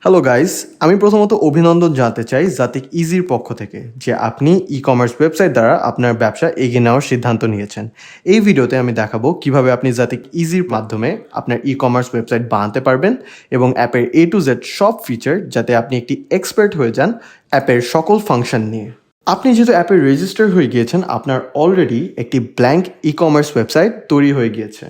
Hello guys, আমি প্রথমত অভিনন্দন জানাতে চাই জাতিক ইজির পক্ষ থেকে যে আপনি ই কমার্স ওয়েবসাইট দ্বারা আপনার ব্যবসা এগিয়ে নেওয়ার সিদ্ধান্ত নিয়েছেন। এই ভিডিওতে আমি দেখাবো কিভাবে আপনি জাতিক ইজির মাধ্যমে আপনার ই কমার্স ওয়েবসাইট বানাতে পারবেন এবং অ্যাপের A to Z সব ফিচার যাতে আপনি একটি এক্সপার্ট হয়ে যান অ্যাপের সকল ফাংশন নিয়ে। আপনি যেহেতু অ্যাপে রেজিস্টার হয়ে গিয়েছেন, আপনার অলরেডি একটি ব্ল্যাঙ্ক ই কমার্স ওয়েবসাইট তৈরি হয়ে গিয়েছে,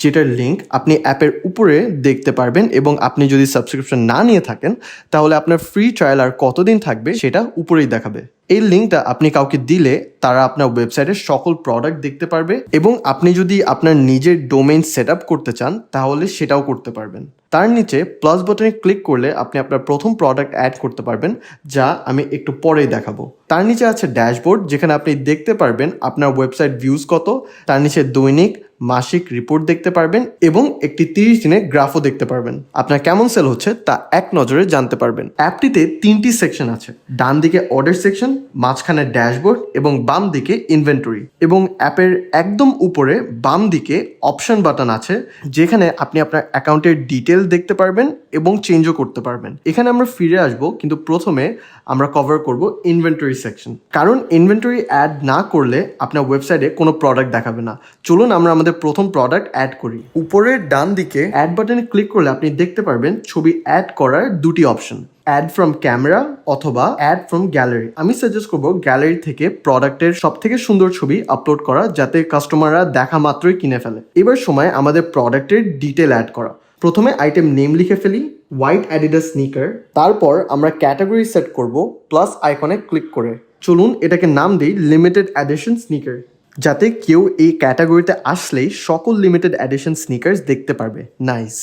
যেটার লিঙ্ক আপনি অ্যাপের উপরে দেখতে পারবেন। এবং আপনি যদি সাবস্ক্রিপশন না নিয়ে থাকেন তাহলে আপনার ফ্রি ট্রায়াল আর কতদিন থাকবে সেটা উপরেই দেখাবে। এই লিঙ্কটা আপনি কাউকে দিলে তারা আপনার ওয়েবসাইটের সকল প্রোডাক্ট দেখতে পারবে এবং আপনি যদি আপনার নিজের ডোমেইন সেট আপ করতে চান তাহলে সেটাও করতে পারবেন। তার নিচে প্লাস বাটনে ক্লিক করলে আপনি আপনার প্রথম প্রোডাক্ট অ্যাড করতে পারবেন, যা আমি একটু পরেই দেখাবো। তার নিচে আছে ড্যাশবোর্ড, যেখানে আপনি দেখতে পারবেন আপনার ওয়েবসাইট ভিউজ কত। তার নিচে দৈনিক মাসিক রিপোর্ট দেখতে পারবেন এবং একটি 30 দিনের গ্রাফও দেখতে পারবেন। আপনার কেমন সেল হচ্ছে তা এক নজরে জানতে পারবেন। অ্যাপটিতে 3টি সেকশন আছে, ডান দিকে অর্ডার সেকশন, মাঝখানে ড্যাশবোর্ড এবং বাম দিকে ইনভেন্টরি। এবং অ্যাপের একদম উপরে বাম দিকে অপশন বাটন আছে, যেখানে আপনি আপনার অ্যাকাউন্টের ডিটেল দেখতে পারবেন এবং চেঞ্জও করতে পারবেন। এখানে আমরা ফিরে আসবো, কিন্তু প্রথমে আমরা কভার করব ইনভেন্টরি সেকশন, কারণ ইনভেন্টরি অ্যাড না করলে আপনার ওয়েবসাইটে কোনো প্রোডাক্ট দেখাবে না। চলুন আমরা আমাদের প্রথম প্রোডাক্ট অ্যাড করি। উপরের ডান দিকে অ্যাড বাটনে ক্লিক করলে আপনি দেখতে পারবেন ছবি অ্যাড করার দুটি অপশন, অ্যাড ফ্রম ক্যামেরা অথবা অ্যাড ফ্রম গ্যালারি। আমি সাজেস্ট করবো গ্যালারি থেকে প্রোডাক্টের সব থেকে সুন্দর ছবি আপলোড করা, যাতে কাস্টমাররা দেখা মাত্রই কিনে ফেলে। এবার সময় আমাদের প্রোডাক্টের ডিটেল অ্যাড করা। প্রথমে আইটেম নেম লিখে ফেলি, হোয়াইট অ্যাডিডাস স্নিকার। তারপর আমরা ক্যাটাগরি সেট করব প্লাস আইকনে ক্লিক করে। চলুন এটাকে নাম দিই লিমিটেড এডিশন স্নিকার, যাতে কেউ এই ক্যাটাগরিতে আসলেই সকল লিমিটেড এডিশন স্নিকার্স দেখতে পারবে। নাইস।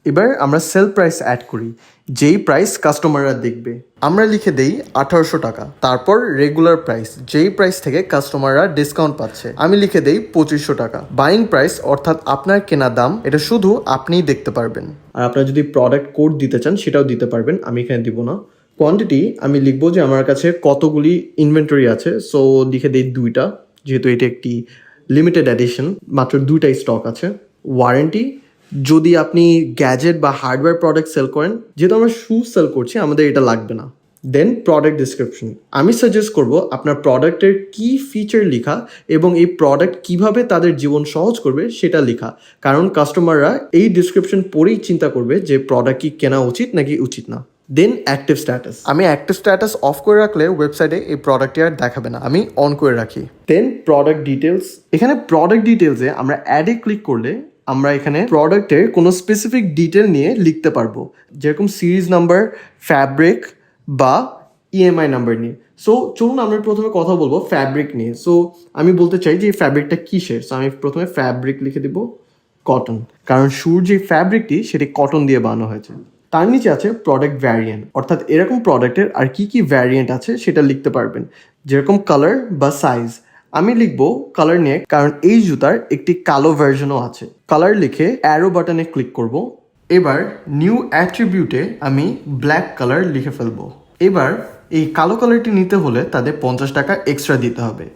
এবার আমরা সেল প্রাইস অ্যাড করি, যেই প্রাইস কাস্টমাররা দেখবে। আমরা লিখে দেই 1800 টাকা। তারপর রেগুলার প্রাইস, যেই প্রাইস থেকে কাস্টমাররা ডিসকাউন্ট পাচ্ছে, আমি লিখে দেই 2500 টাকা। বাইং প্রাইস অর্থাৎ আপনার কেনা দাম, এটা শুধু আপনিই দেখতে পারবেন। আর আপনারা যদি প্রোডাক্ট কোড দিতে চান সেটাও দিতে পারবেন, আমি এখানে দিব না। কোয়ান্টিটি আমি লিখবো যে আমার কাছে কতগুলি ইনভেন্টরি আছে, সো লিখে দেই 2টা, যেহেতু এটা একটি লিমিটেড এডিশন, মাত্র 2টাই স্টক আছে। ওয়ারেন্টি, যদি আপনি গ্যাজেট বা হার্ডওয়্যার প্রোডাক্ট সেল করেন, যেহেতু আমরা শু সেল করছি আমাদের এটা লাগবে না। দেন প্রোডাক্ট ডিসক্রিপশন, আমি সাজেস্ট করব আপনার প্রোডাক্টের কি ফিচার লেখা এবং এই প্রোডাক্ট কিভাবে তাদের জীবন সহজ করবে সেটা লেখা, কারণ কাস্টমাররা এই ডিসক্রিপশন পড়েই চিন্তা করবে যে প্রোডাক্ট কি কেনা উচিত নাকি উচিত না। দেন অ্যাক্টিভ স্ট্যাটাস, আমি অ্যাক্টিভ স্ট্যাটাস অফ করে রাখলে ওয়েবসাইটে এই প্রোডাক্টটি আর দেখাবে না, আমি অন করে রাখি। দেন প্রোডাক্ট ডিটেলস, এখানে প্রোডাক্ট ডিটেলসে আমরা অ্যাডে ক্লিক করলে আমরা এখানে প্রোডাক্টের কোনো স্পেসিফিক ডিটেল নিয়ে লিখতে পারবো, যেরকম সিরিজ নাম্বার, ফ্যাব্রিক বা ইএমআই নাম্বার নিয়ে। সো চলুন আমরা প্রথমে কথা বলবো ফ্যাব্রিক নিয়ে। সো আমি বলতে চাই যে এই ফ্যাব্রিকটা কিসের। সো আমি প্রথমে ফ্যাব্রিক লিখে দিব কটন, কারণ শুর যে ফ্যাব্রিকটি সেটি কটন দিয়ে বানানো হয়েছে। তার নিচে আছে প্রোডাক্ট ভ্যারিয়েন্ট, অর্থাৎ এরকম প্রোডাক্টের আর কি কি ভ্যারিয়েন্ট আছে সেটা লিখতে পারবেন, যেরকম কালার বা সাইজ। আমি লিখবো কালার নিয়ে, কারণ এই জুতার একটি কালো ভার্সনও আছে। কালার লিখে অ্যারো বাটনে ক্লিক করব। এবার নিউ অ্যাট্রিবিউটে আমি ব্ল্যাক কালার লিখে ফেলবো। এবার এই কালো কালারটি নিতে হলে তাদের 50 টাকা এক্সট্রা দিতে হবে।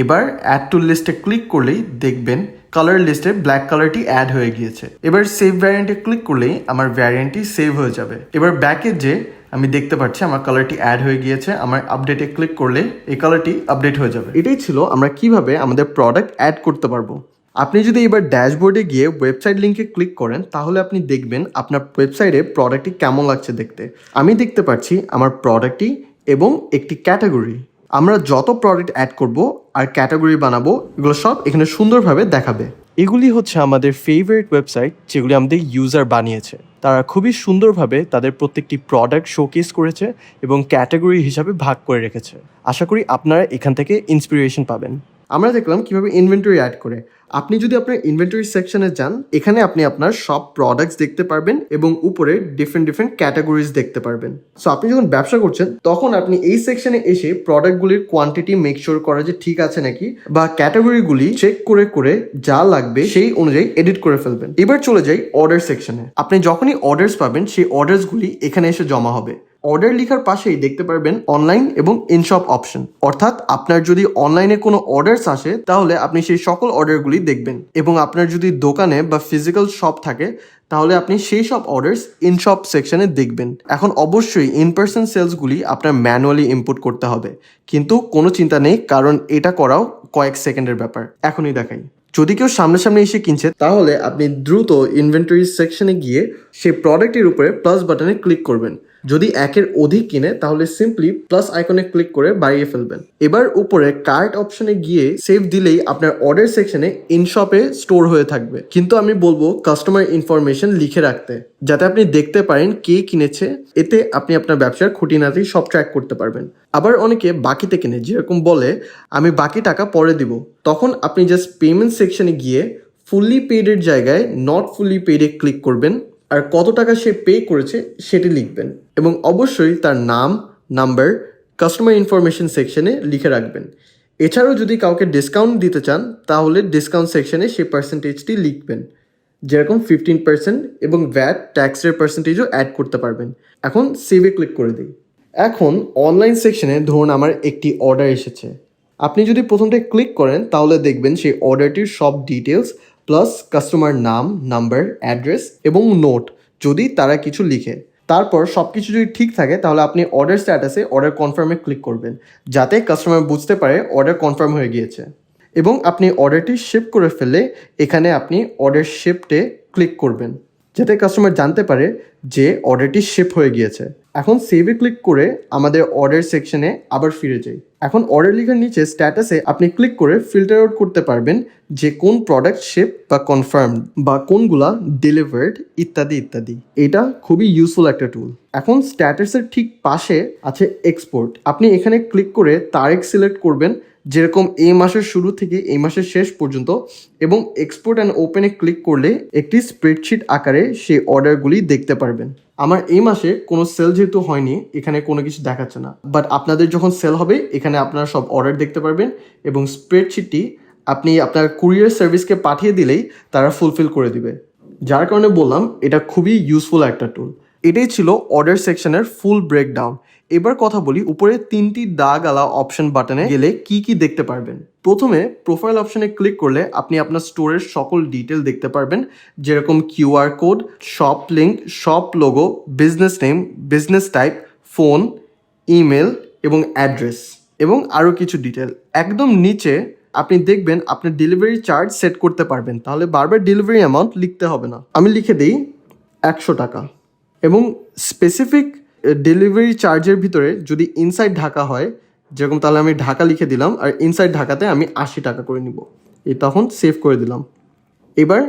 এবার অ্যাড টু লিস্টে ক্লিক করলেই দেখবেন কালার লিস্টে ব্ল্যাক কালারটি অ্যাড হয়ে গিয়েছে। এবার সেভ ভ্যারিয়েন্টে ক্লিক করলেই আমার ভ্যারিয়েন্টটি সেভ হয়ে যাবে। এবার ব্যাকে যে আমি দেখতে পাচ্ছি আমার কালারটি অ্যাড হয়ে গিয়েছে, আমার আপডেটে ক্লিক করলে এই কালারটি আপডেট হয়ে যাবে। এটাই ছিল আমরা কিভাবে আমাদের প্রোডাক্ট অ্যাড করতে পারবো। আপনি যদি এবার ড্যাশবোর্ডে গিয়ে ওয়েবসাইট লিঙ্কে ক্লিক করেন তাহলে আপনি দেখবেন আপনার ওয়েবসাইটে প্রোডাক্টটি কেমন লাগছে দেখতে। আমি দেখতে পাচ্ছি আমার প্রোডাক্টটি এবং একটি ক্যাটাগরি। আমরা যত প্রোডাক্ট অ্যাড করব আর ক্যাটাগরি বানাবো, এগুলো সব এখানে সুন্দরভাবে দেখাবে। এগুলি হচ্ছে আমাদের ফেভারিট ওয়েবসাইট, যেগুলি আমাদের ইউজার বানিয়েছে। তারা খুবই সুন্দরভাবে তাদের প্রত্যেকটি প্রোডাক্ট শোকেস করেছে এবং ক্যাটাগরি হিসাবে ভাগ করে রেখেছে। আশা করি আপনারা এখান থেকে ইন্সপিরেশন পাবেন। আমরা দেখলাম কিভাবে ইনভেন্টরি অ্যাড করে। আপনি যদি আপনার ইনভেন্টরি সেকশনে যান, এখানে আপনি আপনার সব প্রোডাক্টস দেখতে পারবেন এবং উপরে ডিফারেন্ট ক্যাটাগরিজ দেখতে পারবেন। সো আপনি যখন ব্যবসা করছেন তখন আপনি এই সেকশনে এসে প্রোডাক্টগুলির কোয়ান্টিটি মেক শিওর করা যে ঠিক আছে নাকি, বা ক্যাটাগরিগুলি চেক করে করে যা লাগবে সেই অনুযায়ী এডিট করে ফেলবেন। এবার চলে যাই অর্ডার সেকশনে। আপনি যখনই অর্ডার্স পাবেন সেই অর্ডার্সগুলি এখানে এসে জমা হবে। অর্ডার লেখার পাশেই দেখতে পারবেন অনলাইন এবং ইনশপ অপশন, অর্থাৎ আপনার যদি অনলাইনে কোনো অর্ডারস আসে তাহলে আপনি সেই সকল অর্ডারগুলি দেখবেন, এবং আপনার যদি দোকানে বা ফিজিক্যাল শপ থাকে তাহলে আপনি সেই সব অর্ডারস ইনশপ সেকশনে দেখবেন। এখন অবশ্যই ইন পার্সন সেলসগুলি আপনার ম্যানুয়ালি ইনপুট করতে হবে, কিন্তু কোনো চিন্তা নেই, কারণ এটা করাও কয়েক সেকেন্ডের ব্যাপার। এখনই দেখাই। যদি কেউ সামনাসামনি এসে কিনছে তাহলে আপনি দ্রুত ইনভেন্টরি সেকশনে গিয়ে সেই প্রোডাক্টের উপরে প্লাস বাটনে ক্লিক করবেন। যদি একের অধিক কিনে তাহলে সিম্পলি প্লাস আইকনে ক্লিক করে বাড়িয়ে ফেলবেন। এবার উপরে কার্ট অপশনে গিয়ে সেভ দিলেই আপনার অর্ডার সেকশনে ইনশপে স্টোর হয়ে থাকবে। কিন্তু আমি বলবো কাস্টমার ইনফরমেশন লিখে রাখতে, যাতে আপনি দেখতে পারেন কে কিনেছে। এতে আপনি আপনার ব্যবসার খুঁটিনাটি সব ট্র্যাক করতে পারবেন। আবার অনেকে বাকিতে কিনে, যেরকম বলে আমি বাকি টাকা পরে দিব, তখন আপনি জাস্ট পেমেন্ট সেকশনে গিয়ে ফুললি পেডের জায়গায় নট ফুললি পেডে ক্লিক করবেন, আর কত টাকা সে পে করেছে সেটি লিখবেন, এবং অবশ্যই তার নাম, নাম্বার কাস্টমার ইনফরমেশন সেকশনে লিখে রাখবেন। এছাড়াও যদি কাউকে ডিসকাউন্ট দিতে চান তাহলে ডিসকাউন্ট সেকশনে সেই পার্সেন্টেজটি লিখবেন, যেরকম 15% এবং ভ্যাট ট্যাক্সের পার্সেন্টেজও অ্যাড করতে পারবেন। এখন সেভে ক্লিক করে দিই। এখন অনলাইন সেকশনে ধরুন আমার একটি অর্ডার এসেছে। আপনি যদি প্রথমটা ক্লিক করেন তাহলে দেখবেন সেই অর্ডারটির সব ডিটেলস প্লাস কাস্টমার নাম, নাম্বার, অ্যাড্রেস এবং নোট যদি তারা কিছু লিখে। তারপর সব কিছু যদি ঠিক থাকে তাহলে আপনি অর্ডার স্ট্যাটাসে অর্ডার কনফার্মে ক্লিক করবেন, যাতে কাস্টমার বুঝতে পারে অর্ডার কনফার্ম হয়ে গিয়েছে। এবং আপনি অর্ডারটি শিপ করে ফেলে এখানে আপনি অর্ডার শিপটে ক্লিক করবেন, যাতে কাস্টমার জানতে পারে যে অর্ডারটি শিপ হয়ে গিয়েছে। এখন সেভে ক্লিক করে আমাদের অর্ডার সেকশনে আবার ফিরে যাই। এখন অর্ডার লেখার নিচে স্ট্যাটাসে আপনি ক্লিক করে ফিল্টার আউট করতে পারবেন যে কোন প্রোডাক্ট শিপ বা কনফার্মড, বা কোনগুলা ডেলিভার্ড, ইত্যাদি ইত্যাদি। এটা খুবই ইউজফুল একটা টুল। এখন স্ট্যাটাসের ঠিক পাশে আছে এক্সপোর্ট। আপনি এখানে ক্লিক করে তারিখ সিলেক্ট করবেন, যেরকম এই মাসের শুরু থেকে এই মাসের শেষ পর্যন্ত, এবং এক্সপোর্ট অ্যান্ড ওপেনে ক্লিক করলে একটি স্প্রেডশিট আকারে সেই অর্ডারগুলি দেখতে পারবেন। আমার এই মাসে কোনো সেল যেহেতু হয়নি, এখানে কোনো কিছু দেখাচ্ছে না, বাট আপনাদের যখন সেল হবে এখানে আপনারা সব অর্ডার দেখতে পারবেন, এবং স্প্রেডশিটটি আপনি আপনার কুরিয়ার সার্ভিসকে পাঠিয়ে দিলেই তারা ফুলফিল করে দিবে। যার কারণে বললাম এটা খুবই ইউজফুল একটা টুল। এটাই ছিল অর্ডার সেকশনের ফুল ব্রেকডাউন। এবার কথা বলি উপরে 3টি দাগ আলা অপশন বাটনে গেলে কি কি দেখতে পারবেন। প্রথমে প্রোফাইল অপশনে ক্লিক করলে আপনি আপনার স্টোরের সকল ডিটেল দেখতে পারবেন, যেরকম QR code, shop link, shop logo, business name, business type, phone, email এবং অ্যাড্রেস, এবং আরও কিছু ডিটেল। একদম নিচে আপনি দেখবেন আপনার ডেলিভারি চার্জ সেট করতে পারবেন, তাহলে বারবার ডেলিভারি অ্যামাউন্ট লিখতে হবে না। আমি লিখে দিই 100 টাকা, এবং স্পেসিফিক ডেলিভারি চার্জের ভিতরে যদি ইনসাইড ঢাকা হয়, যেরকম তাহলে আমি ঢাকা লিখে দিলাম, আর ইনসাইড ঢাকাতে আমি 80 টাকা করে নিব। এই তখন সেভ করে দিলাম। এবার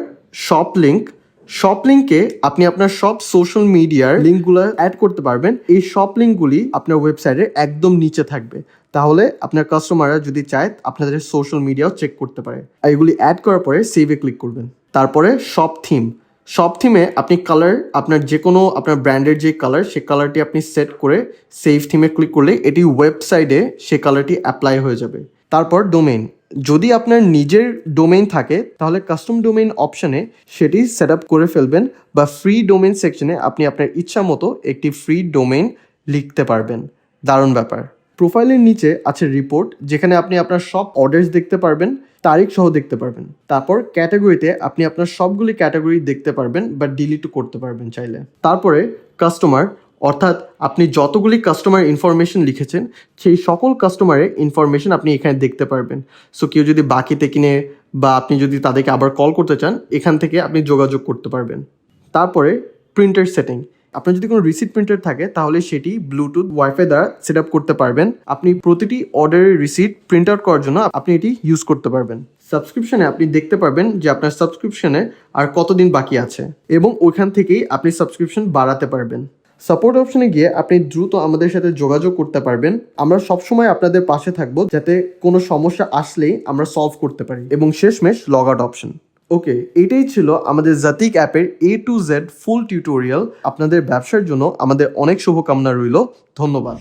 শপ লিঙ্কে আপনি আপনার সব সোশ্যাল মিডিয়ার লিঙ্কগুলো অ্যাড করতে পারবেন। এই শপ লিঙ্কগুলি আপনার ওয়েবসাইটের একদম নিচে থাকবে, তাহলে আপনার কাস্টমাররা যদি চায় আপনাদের সোশ্যাল মিডিয়াও চেক করতে পারে। আর এগুলি অ্যাড করার পরে সেভে ক্লিক করবেন। তারপরে শপ থিমে আপনি কালার, আপনার যে কোনো আপনার ব্র্যান্ডের যে কালার, সেই কালারটি আপনি সেট করে সেভ থিমে ক্লিক করলে এটি ওয়েবসাইটে সে কালারটি অ্যাপ্লাই হয়ে যাবে। তারপর ডোমেইন, যদি আপনার নিজের ডোমেইন থাকে তাহলে কাস্টম ডোমেইন অপশানে সেটি সেট আপ করে ফেলবেন, বা ফ্রি ডোমেইন সেকশনে আপনি আপনার ইচ্ছা মতো একটি ফ্রি ডোমেইন লিখতে পারবেন। দারুণ ব্যাপার। প্রোফাইলের নিচে আছে রিপোর্ট, যেখানে আপনি আপনার সব অর্ডার্স দেখতে পারবেন, তারিখ সহ দেখতে পারবেন। তারপর ক্যাটাগরিতে আপনি আপনার সবগুলি ক্যাটাগরি দেখতে পারবেন বা ডিলিটও করতে পারবেন চাইলে। তারপরে কাস্টমার, অর্থাৎ আপনি যতগুলি কাস্টমার ইনফরমেশন লিখেছেন সেই সকল কাস্টমারের ইনফরমেশন আপনি এখানে দেখতে পারবেন। সো কেউ যদি বাকিতে কিনে বা আপনি যদি তাদেরকে আবার কল করতে চান, এখান থেকে আপনি যোগাযোগ করতে পারবেন। তারপরে প্রিন্টার সেটিং, আপনার যদি কোনো রিসিট প্রিন্টার থাকে তাহলে সেটি ব্লুটুথ ওয়াইফাই দ্বারা সেট আপ করতে পারবেন। আপনি প্রতিটি অর্ডারের রিসিট প্রিন্ট আউট করার জন্য আপনি এটি ইউজ করতে পারবেন। সাবস্ক্রিপশনে আপনি দেখতে পারবেন যে আপনার সাবস্ক্রিপশনে আর কতদিন বাকি আছে, এবং ওইখান থেকেই আপনি সাবস্ক্রিপশন বাড়াতে পারবেন। সাপোর্ট অপশনে গিয়ে আপনি দ্রুত আমাদের সাথে যোগাযোগ করতে পারবেন। আমরা সবসময় আপনাদের পাশে থাকবো, যাতে কোনো সমস্যা আসলেই আমরা সলভ করতে পারি। এবং শেষমেশ লগ আউট অপশন। ওকে, এটাই ছিল আমাদের জাতিক অ্যাপের A to Z full tutorial. আপনাদের ব্যবসার জন্য আমাদের অনেক শুভকামনা রইল। ধন্যবাদ।